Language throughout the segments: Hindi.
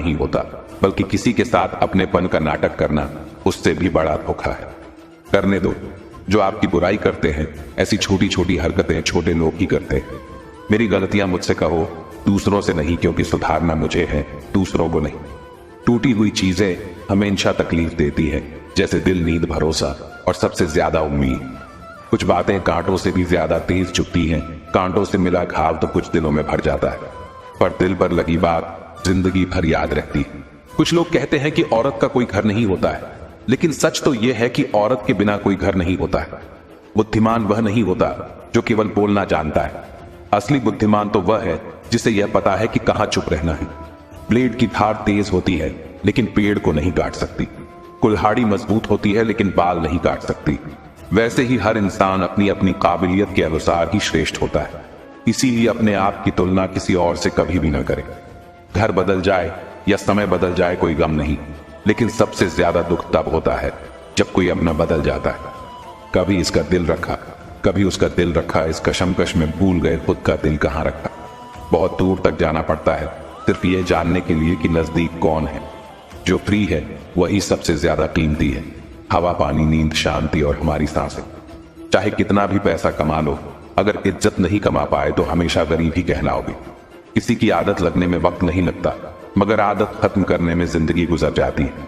नहीं होता, बल्कि किसी के साथ अपनेपन का नाटक करना उससे भी बड़ा धोखा है। करने दो, जो आपकी बुराई करते हैं ऐसी छोटी छोटी हरकतें छोटे लोग ही करते हैं। मेरी गलतियां मुझसे कहो, दूसरों से नहीं, क्योंकि सुधारना मुझे है, दूसरों को नहीं। टूटी हुई चीजें हमेशा तकलीफ देती है, जैसे दिल, नींद, भरोसा और सबसे ज्यादा उम्मीद। कुछ बातें कांटों से भी ज्यादा तेज चुभती हैं। कांटों से मिला घाव तो कुछ दिनों में भर जाता है, पर दिल पर लगी बात जिंदगी भर याद रहती है। कुछ लोग कहते हैं कि औरत का कोई घर नहीं होता है, लेकिन सच तो यह है कि औरत के बिना कोई घर नहीं होता है। बुद्धिमान वह नहीं होता जो केवल बोलना जानता है। असली बुद्धिमान तो वह है जिसे यह पता है कि कहां चुप रहना है। ब्लेड की धार तेज होती है, लेकिन पेड़ को नहीं काट सकती। कुल्हाड़ी मजबूत होती है, लेकिन बाल नहीं काट सकती। वैसे ही हर इंसान अपनी अपनी काबिलियत के अनुसार ही श्रेष्ठ होता है। इसीलिए अपने आप की तुलना किसी और से कभी भी न करें। घर बदल जाए या समय बदल जाए कोई गम नहीं, लेकिन सबसे ज्यादा दुख तब होता है जब कोई अपना बदल जाता है। कभी इसका दिल रखा, कभी उसका दिल रखा, इस कशमकश में भूल गए खुद का दिल कहां रखा। बहुत दूर तक जाना पड़ता है सिर्फ ये जानने के लिए कि नजदीक कौन है। जो फ्री है वही सबसे ज्यादा कीमती है। हवा, पानी, नींद, शांति और हमारी सांसें। चाहे कितना भी पैसा कमा लो, अगर इज्जत नहीं कमा पाए तो हमेशा गरीब ही कहलाओगे। किसी की आदत लगने में वक्त नहीं लगता, मगर आदत खत्म करने में जिंदगी गुजर जाती है।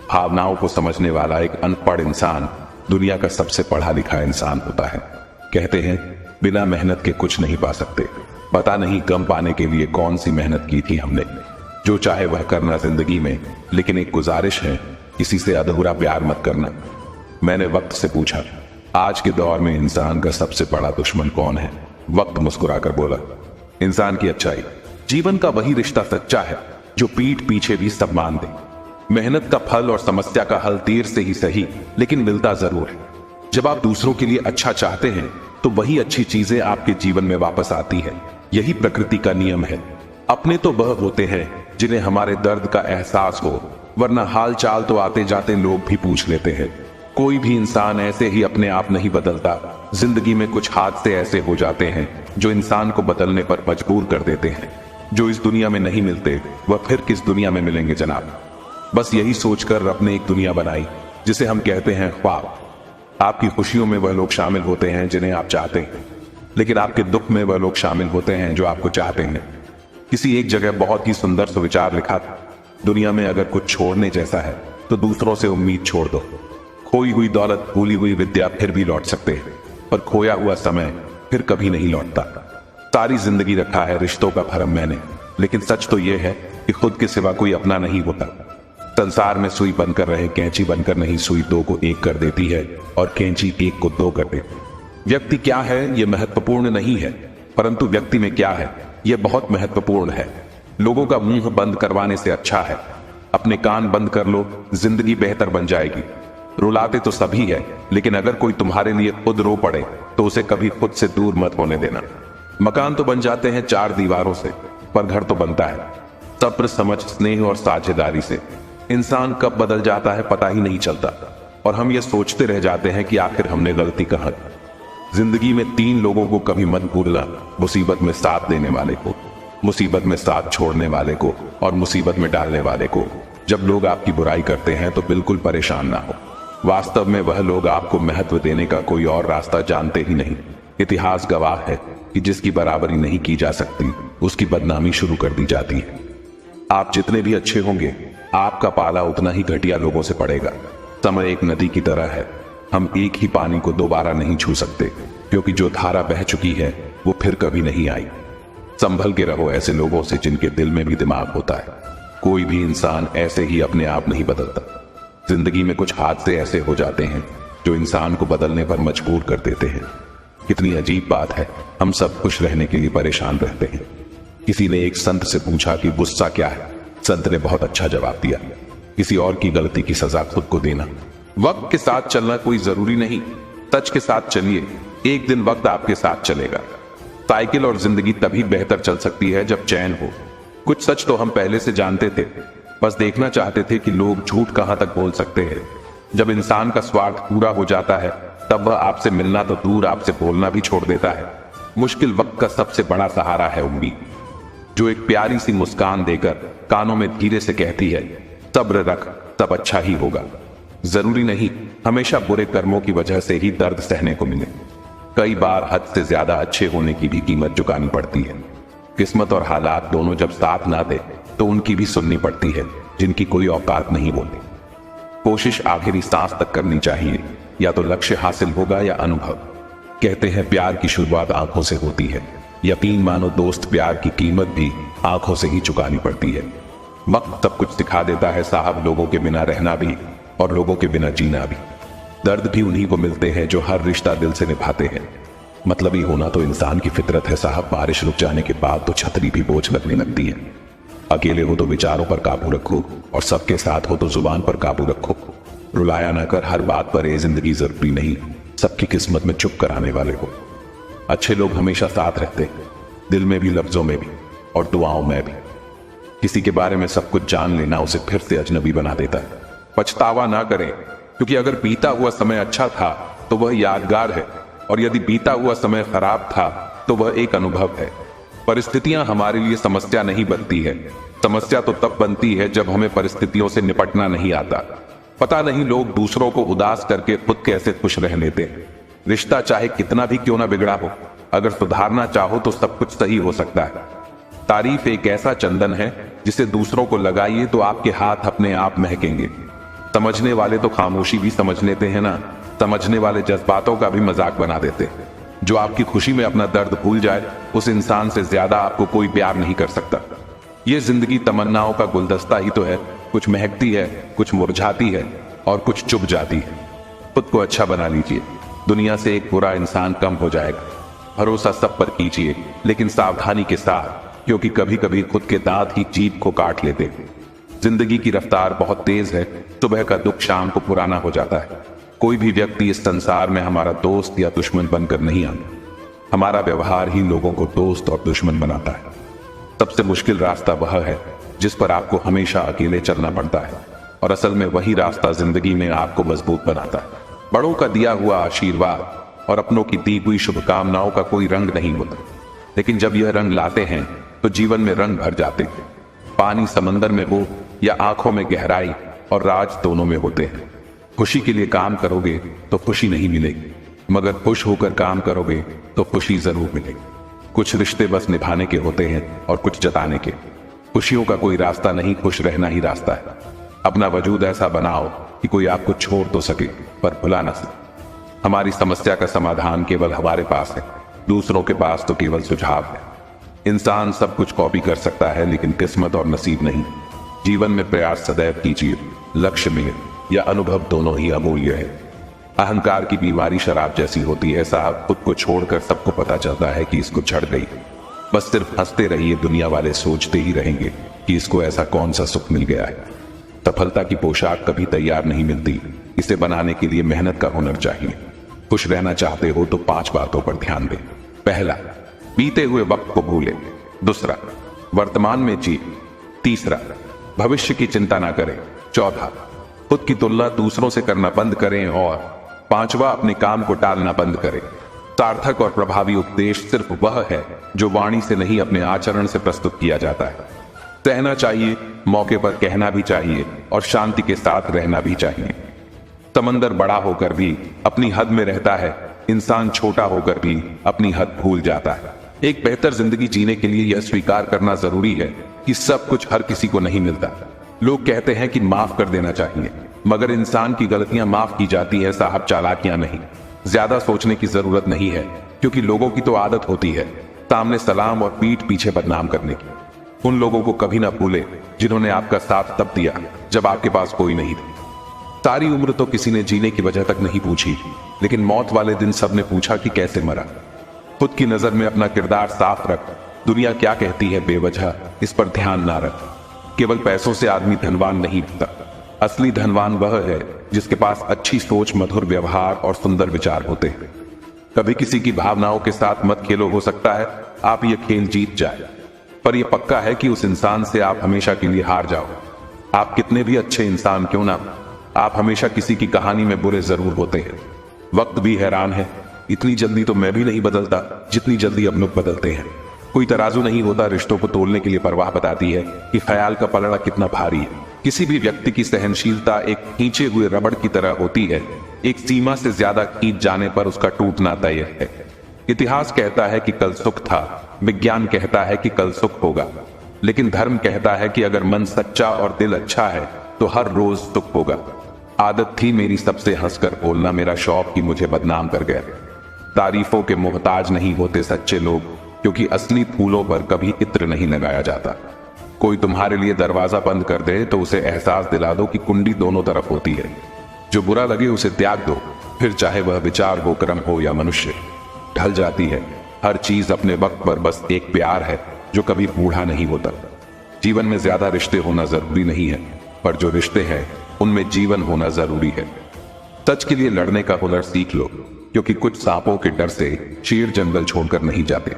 भावनाओं को समझने वाला एक अनपढ़ इंसान दुनिया का सबसे पढ़ा लिखा इंसान होता है। कहते हैं बिना मेहनत के कुछ नहीं पा सकते। पता नहीं गम पाने के लिए कौन सी मेहनत की थी हमने। जो चाहे वह करना जिंदगी में, लेकिन एक गुजारिश है, किसी से अधूरा प्यार मत करना। मैंने वक्त से पूछा, आज के दौर में इंसान का सबसे बड़ा दुश्मन कौन है? वक्त मुस्कुराकर बोला, इंसान की अच्छाई। जीवन का वही रिश्ता सच्चा है जो पीठ पीछे भी सम्मान दे। मेहनत का फल और समस्या का हल देर से ही सही, लेकिन मिलता जरूर है। जब आप दूसरों के लिए अच्छा चाहते हैं तो वही अच्छी चीजें आपके जीवन में वापस आती है। यही प्रकृति का नियम है। अपने तो वह होते हैं जिन्हें हमारे दर्द का एहसास हो, वरना हाल चाल तो आते जाते लोग भी पूछ लेते हैं। कोई भी इंसान ऐसे ही अपने आप नहीं बदलता। जिंदगी में कुछ हादसे ऐसे हो जाते हैं जो इंसान को बदलने पर मजबूर कर देते हैं। जो इस दुनिया में नहीं मिलते वह फिर किस दुनिया में मिलेंगे जनाब। बस यही सोचकर रब ने एक दुनिया बनाई जिसे हम कहते हैं ख्वाब। आपकी खुशियों में वह लोग शामिल होते हैं जिन्हें आप चाहते हैं, लेकिन आपके दुख में वह लोग शामिल होते हैं जो आपको चाहते हैं। किसी एक जगह बहुत ही सुंदर सुविचार लिखा था, दुनिया में अगर कुछ छोड़ने जैसा है तो दूसरों से उम्मीद छोड़ दो। खोई हुई दौलत, भूली हुई विद्या फिर भी लौट सकते हैं, पर खोया हुआ समय फिर कभी नहीं लौटता। सारी जिंदगी रखा है रिश्तों का भरम मैंने, लेकिन सच तो यह है कि खुद के सिवा कोई अपना नहीं होता। संसार में सुई बनकर रहे कैंची बनकर नहीं, सुई दो को एक कर देती है और कैंची एक को दो कर देती है। व्यक्ति क्या है यह महत्वपूर्ण नहीं है, परंतु व्यक्ति में क्या है यह बहुत महत्वपूर्ण है। लोगों का मुंह बंद करवाने से अच्छा है अपने कान बंद कर लो, जिंदगी बेहतर बन जाएगी। रुलाते तो सभी है, लेकिन अगर कोई तुम्हारे लिए खुद रो पड़े तो उसे कभी खुद से दूर मत होने देना। मकान तो बन जाते हैं चार दीवारों से, पर घर तो बनता है सब्र, समझ, स्नेह और साझेदारी से। इंसान कब बदल जाता है पता ही नहीं चलता, और हम ये सोचते रह जाते हैं कि आखिर हमने गलती कहाँ की। जिंदगी में तीन लोगों को कभी मत भूलना, मुसीबत में साथ देने वाले को, मुसीबत में साथ छोड़ने वाले को, और मुसीबत में डालने वाले को। जब लोग आपकी बुराई करते हैं तो बिल्कुल परेशान ना हो। वास्तव में वह लोग आपको महत्व देने का कोई और रास्ता जानते ही नहीं। इतिहास गवाह है कि जिसकी बराबरी नहीं की जा सकती उसकी बदनामी शुरू कर दी जाती है। आप जितने भी अच्छे होंगे आपका पाला उतना ही घटिया लोगों से पड़ेगा। समय एक नदी की तरह है, हम एक ही पानी को दोबारा नहीं छू सकते, क्योंकि जो धारा बह चुकी है वो फिर कभी नहीं आई। संभल के रहो ऐसे लोगों से जिनके दिल में भी दिमाग होता है। कोई भी इंसान ऐसे ही अपने आप नहीं बदलता। जिंदगी में कुछ हादसे ऐसे हो जाते हैं जो इंसान को बदलने पर मजबूर कर देते हैं। कितनी अजीब बात है, हम सब खुश रहने के लिए परेशान रहते हैं। किसी ने एक संत से पूछा कि गुस्सा क्या है? संत ने बहुत अच्छा जवाब दिया, किसी और की गलती की सजा खुद को देना। वक्त के साथ चलना कोई जरूरी नहीं, सच के साथ चलिए, एक दिन वक्त आपके साथ चलेगा। साइकिल और जिंदगी तभी बेहतर चल सकती है जब चैन हो। कुछ सच तो हम पहले से जानते थे, बस देखना चाहते थे कि लोग झूठ कहां तक बोल सकते हैं। जब इंसान का स्वार्थ पूरा हो जाता है तब वह आपसे मिलना तो दूर आपसे बोलना भी छोड़ देता है। मुश्किल वक्त का सबसे बड़ा सहारा है उम्मीद, जो एक प्यारी सी मुस्कान देकर कानों में धीरे से कहती है, सब्र रख, सब अच्छा ही होगा। जरूरी नहीं हमेशा बुरे कर्मों की वजह से ही दर्द सहने को मिले। कई बार हद से ज्यादा अच्छे होने की भी कीमत चुकानी पड़ती है। किस्मत और हालात दोनों जब साथ ना दे तो उनकी भी सुननी पड़ती है, जिनकी कोई औकात नहीं बोलती। कोशिश आखिरी सांस तक करनी चाहिए, या तो लक्ष्य हासिल होगा या अनुभव। कहते हैं प्यार की शुरुआत आंखों से होती है। यकीन मानो दोस्त, प्यार की कीमत भी आंखों से ही चुकानी पड़ती है। वक्त सब कुछ सिखा देता है साहब, लोगों के बिना रहना भी और लोगों के बिना जीना भी। दर्द भी उन्हीं को मिलते हैं जो हर रिश्ता दिल से निभाते हैं। मतलबी होना तो इंसान की फितरत है साहब। बारिश रुक जाने के बाद तो छतरी भी बोझ लगने लगती है। अकेले हो तो विचारों पर काबू रखो, और सबके साथ हो तो जुबान पर काबू रखो। रुलाया ना कर हर बात पर, ये जिंदगी जरूरी नहीं सबकी किस्मत में चुप कराने वाले को। अच्छे लोग हमेशा साथ रहते, दिल में भी, लफ्जों में भी और दुआओं में भी। किसी के बारे में सब कुछ जान लेना उसे फिर से अजनबी बना देता है। पछतावा ना करें, क्योंकि अगर बीता हुआ समय अच्छा था तो वह यादगार है, और यदि बीता हुआ समय खराब था तो वह एक अनुभव है। परिस्थितियां हमारे लिए समस्या नहीं बनती है। समस्या तो तब बनती है जब हमें परिस्थितियों से निपटना नहीं आता। पता नहीं लोग दूसरों को उदास करके खुद कैसे खुश रह लेते हैं। रिश्ता चाहे कितना भी क्यों ना बिगड़ा हो, अगर सुधारना चाहो तो सब कुछ सही हो सकता है। तारीफ एक ऐसा चंदन है जिसे दूसरों को लगाइए तो आपके हाथ अपने आप महकेंगे। समझने वाले तो खामोशी भी समझ लेते हैं ना, समझने वाले जज्बातों का भी मजाक बना देते हैं। जो आपकी खुशी में अपना दर्द भूल जाए, उस इंसान से ज्यादा आपको कोई प्यार नहीं कर सकता। ये जिंदगी तमन्नाओं का गुलदस्ता ही तो है। कुछ महकती है, कुछ मुरझाती है और कुछ चुभ जाती है। खुद को अच्छा बना लीजिए, दुनिया से एक बुरा इंसान कम हो जाएगा। भरोसा सब पर कीजिए, लेकिन सावधानी के साथ, क्योंकि कभी कभी खुद के दांत ही जीभ को काट लेते हैं। जिंदगी की रफ्तार बहुत तेज है, सुबह का दुख शाम को पुराना हो जाता है। कोई भी व्यक्ति इस संसार में हमारा दोस्त या दुश्मन बनकर नहीं आता। हमारा व्यवहार ही लोगों को दोस्त और दुश्मन बनाता है। सबसे मुश्किल रास्ता वह है जिस पर आपको हमेशा अकेले चलना पड़ता है, और असल में वही रास्ता जिंदगी में आपको मजबूत बनाता है। बड़ों का दिया हुआ आशीर्वाद और अपनों की दी हुई शुभकामनाओं का कोई रंग नहीं होता, लेकिन जब यह रंग लाते हैं तो जीवन में रंग भर जाते हैं। पानी समंदर में हो या आंखों में गहराई और राज दोनों में होते हैं। खुशी के लिए काम करोगे तो खुशी नहीं मिलेगी, मगर खुश होकर काम करोगे तो खुशी जरूर मिलेगी। कुछ रिश्ते बस निभाने के होते हैं और कुछ जताने के। खुशियों का कोई रास्ता नहीं, खुश रहना ही रास्ता है। अपना वजूद ऐसा बनाओ कि कोई आपको छोड़ तो सके पर भुला ना सके। हमारी समस्या का समाधान केवल हमारे पास है, दूसरों के पास तो केवल सुझाव है। इंसान सब कुछ कॉपी कर सकता है, लेकिन किस्मत और नसीब नहीं। जीवन में प्रयास सदैव कीजिए, लक्ष्य में या अनुभव दोनों ही अमूल्य है। अहंकार की बीमारी शराब जैसी होती है साहब, खुद को छोड़कर सबको पता चलता है कि इसको चढ़ गई। बस सिर्फ हंसते रहिए, दुनिया वाले सोचते ही रहेंगे कि इसको ऐसा कौन सा सुख मिल गया है। सफलता की पोशाक कभी तैयार नहीं मिलती, इसे बनाने के लिए मेहनत का हुनर चाहिए। खुश रहना चाहते हो तो 5 बातों पर ध्यान दें। पहला, बीते हुए वक्त को भूलें। दूसरा, वर्तमान में जिए। तीसरा, भविष्य की चिंता ना करें। चौथा, खुद की तुलना दूसरों से करना बंद करें। और पांचवा, अपने काम को टालना बंद करें। सार्थक और प्रभावी उपदेश सिर्फ वह है जो वाणी से नहीं अपने आचरण से प्रस्तुत किया जाता है। सहना चाहिए, मौके पर कहना भी चाहिए और शांति के साथ रहना भी चाहिए। समंदर बड़ा होकर भी अपनी हद में रहता है, इंसान छोटा होकर भी अपनी हद भूल जाता है। एक बेहतर जिंदगी जीने के लिए यह स्वीकार करना जरूरी है कि सब कुछ हर किसी को नहीं मिलता। लोग कहते हैं कि माफ कर देना चाहिए, मगर इंसान की गलतियां माफ की जाती है साहब, चालाकियां नहीं। ज्यादा सोचने की जरूरत नहीं है, क्योंकि लोगों की तो आदत होती है सामने सलाम और पीठ पीछे बदनाम करने की। उन लोगों को कभी ना भूले जिन्होंने आपका साथ तब दिया जब आपके पास कोई नहीं था। सारी उम्र तो किसी ने जीने की वजह तक नहीं पूछी, लेकिन मौत वाले दिन सबने पूछा कि कैसे मरा। खुद की नजर में अपना किरदार साफ रख। दुनिया क्या कहती है बेवजह, इस पर ध्यान ना रख। केवल पैसों से आदमी धनवान नहीं होता। असली धनवान वह है जिसके पास अच्छी सोच, मधुर व्यवहार और सुंदर विचार होते हैं। कभी किसी की भावनाओं के साथ मत खेलो, हो सकता है आप ये खेल जीत जाए, पर यह पक्का है कि उस इंसान से आप हमेशा के लिए हार जाओ। आप कितने भी अच्छे इंसान क्यों ना, आप हमेशा किसी की कहानी में बुरे जरूर होते हैं। वक्त भी हैरान है, इतनी जल्दी तो मैं भी नहीं बदलता जितनी जल्दी अब लोग बदलते हैं। कोई तराजू नहीं होता रिश्तों को तोलने के लिए परवाह बताती है कि ख्याल का पलड़ा कितना भारी है। किसी भी व्यक्ति की सहनशीलता एक खींचे हुए रबड़ की तरह होती है। एक सीमा से ज्यादा खींच जाने पर उसका टूटना तय है। इतिहास कहता है कि कल सुख था, विज्ञान कहता है कि कल सुख होगा, लेकिन धर्म कहता है कि अगर मन सच्चा और दिल अच्छा है तो हर रोज सुख होगा। आदत थी मेरी सबसे हंसकर बोलना, मेरा शौक ही मुझे बदनाम कर गया। तारीफों के मोहताज नहीं होते सच्चे लोग, क्योंकि असली फूलों पर कभी इत्र नहीं लगाया जाता। कोई तुम्हारे लिए दरवाजा बंद कर दे तो उसे एहसास दिला दो कि कुंडी दोनों तरफ होती है। जो बुरा लगे उसे त्याग दो, फिर चाहे वह विचार हो, कर्म हो या मनुष्य। ढल जाती है हर चीज अपने वक्त पर, बस एक प्यार है जो कभी बूढ़ा नहीं होता। जीवन में ज्यादा रिश्ते होना जरूरी नहीं है, पर जो रिश्ते हैं उनमें जीवन होना जरूरी है। सच के लिए लड़ने का हुनर सीख लो, क्योंकि कुछ सांपों के डर से शेर जंगल छोड़कर नहीं जाते।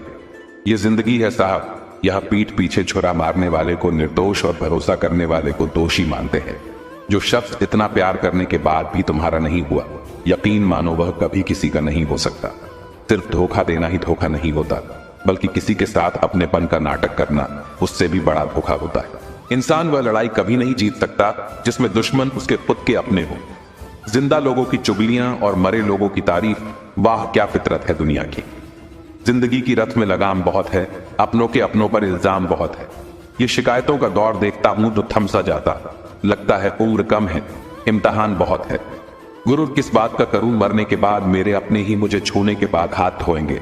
ये जिंदगी है साहब, यह पीठ पीछे छुरा मारने वाले को निर्दोष और भरोसा करने वाले को दोषी मानते हैं। जो शख्स इतना प्यार करने के बाद भी तुम्हारा नहीं हुआ, यकीन मानो वह कभी किसी का नहीं हो सकता। सिर्फ धोखा देना ही धोखा नहीं होता, बल्कि किसी के साथ अपनेपन का नाटक करना उससे भी बड़ा धोखा होता है। इंसान वह लड़ाई कभी नहीं जीत सकता जिसमें दुश्मन उसके खुद के अपने हो। जिंदा लोगों की चुगलियां और मरे लोगों की तारीफ, वाह क्या फितरत है दुनिया की। जिंदगी की रथ में लगाम बहुत है, अपनों के अपनों पर इल्जाम बहुत है। ये शिकायतों का दौर देखता हूं तो थम सा जाता, लगता है उम्र कम है, इम्तिहान बहुत है। गुरूर किस बात का करूं, मरने के बाद मेरे अपने ही मुझे छूने के बाद हाथ धोएंगे।